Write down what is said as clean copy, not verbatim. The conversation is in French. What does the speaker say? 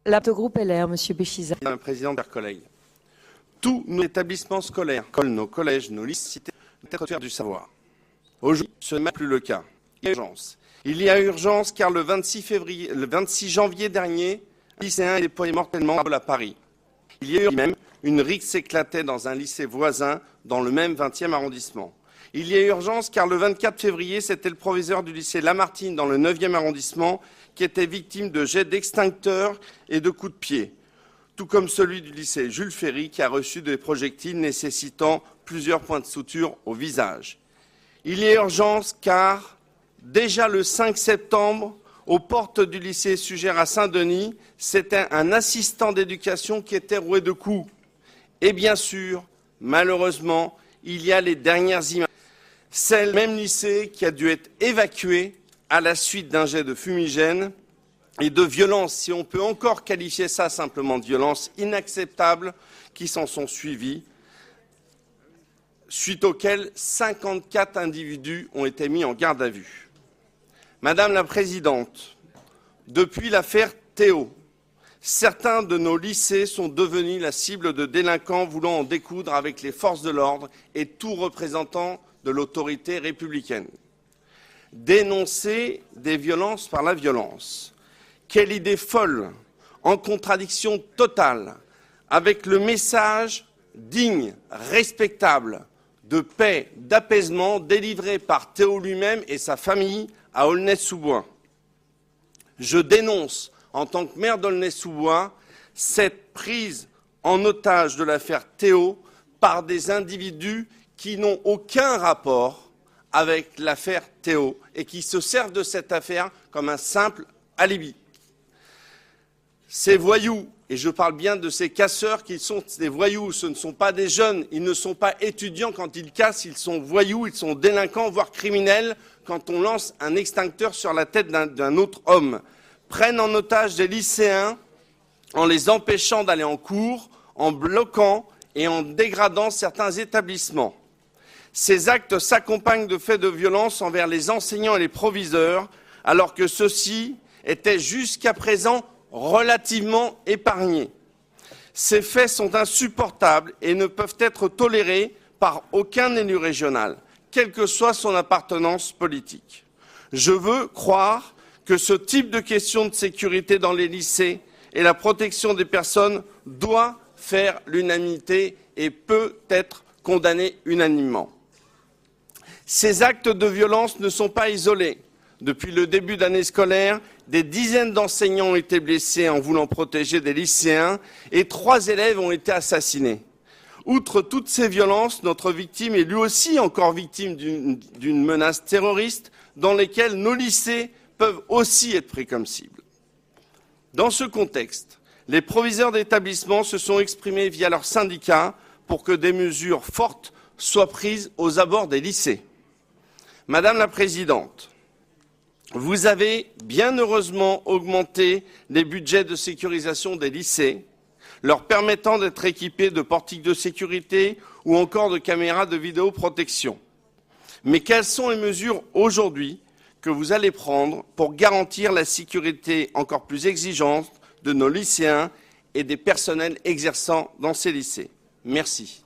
Le groupe LR, Monsieur Béchiza. Madame la Présidente, chers collègues, tous nos établissements scolaires, nos collèges, nos lycées, doivent être fiers du savoir. Aujourd'hui, ce n'est plus le cas. Il y a urgence. Il y a urgence car le 26 janvier dernier, un lycéen est déployé mortellement à Paris. Il y a eu même une rixe éclatait dans un lycée voisin dans le même 20e arrondissement. Il y a urgence car le 24 février, c'était le proviseur du lycée Lamartine dans le 9e arrondissement qui était victime de jets d'extincteurs et de coups de pied, tout comme celui du lycée Jules Ferry qui a reçu des projectiles nécessitant plusieurs points de suture au visage. Il y a urgence car, déjà le 5 septembre, aux portes du lycée Sugère à Saint-Denis, c'était un assistant d'éducation qui était roué de coups. Et bien sûr, malheureusement, il y a les dernières images. C'est le même lycée qui a dû être évacué à la suite d'un jet de fumigène et de violences, si on peut encore qualifier ça simplement de violences inacceptables, qui s'en sont suivies, suite auxquelles 54 individus ont été mis en garde à vue. Madame la Présidente, depuis l'affaire Théo, certains de nos lycées sont devenus la cible de délinquants voulant en découdre avec les forces de l'ordre et tout représentant de l'autorité républicaine. Dénoncer des violences par la violence. Quelle idée folle, en contradiction totale avec le message digne, respectable, de paix, d'apaisement délivré par Théo lui-même et sa famille à Aulnay-sous-Bois. Je dénonce, en tant que maire d'Aulnay-sous-Bois, cette prise en otage de l'affaire Théo par des individus qui n'ont aucun rapport avec l'affaire Théo et qui se servent de cette affaire comme un simple alibi. Ces voyous, et je parle bien de ces casseurs qui sont des voyous, ce ne sont pas des jeunes, ils ne sont pas étudiants quand ils cassent, ils sont voyous, ils sont délinquants, voire criminels, quand on lance un extincteur sur la tête d'un autre homme, prennent en otage des lycéens en les empêchant d'aller en cours, en bloquant et en dégradant certains établissements. Ces actes s'accompagnent de faits de violence envers les enseignants et les proviseurs, alors que ceux-ci étaient jusqu'à présent relativement épargnés. Ces faits sont insupportables et ne peuvent être tolérés par aucun élu régional, quelle que soit son appartenance politique. Je veux croire que ce type de questions de sécurité dans les lycées et la protection des personnes doit faire l'unanimité et peut être condamné unanimement. Ces actes de violence ne sont pas isolés. Depuis le début d'année scolaire, des dizaines d'enseignants ont été blessés en voulant protéger des lycéens et 3 élèves ont été assassinés. Outre toutes ces violences, notre victime est lui aussi encore victime d'une menace terroriste dans laquelle nos lycées peuvent aussi être pris comme cible. Dans ce contexte, les proviseurs d'établissements se sont exprimés via leurs syndicats pour que des mesures fortes soient prises aux abords des lycées. Madame la Présidente, vous avez bien heureusement augmenté les budgets de sécurisation des lycées, leur permettant d'être équipés de portiques de sécurité ou encore de caméras de vidéoprotection. Mais quelles sont les mesures aujourd'hui que vous allez prendre pour garantir la sécurité encore plus exigeante de nos lycéens et des personnels exerçant dans ces lycées? Merci.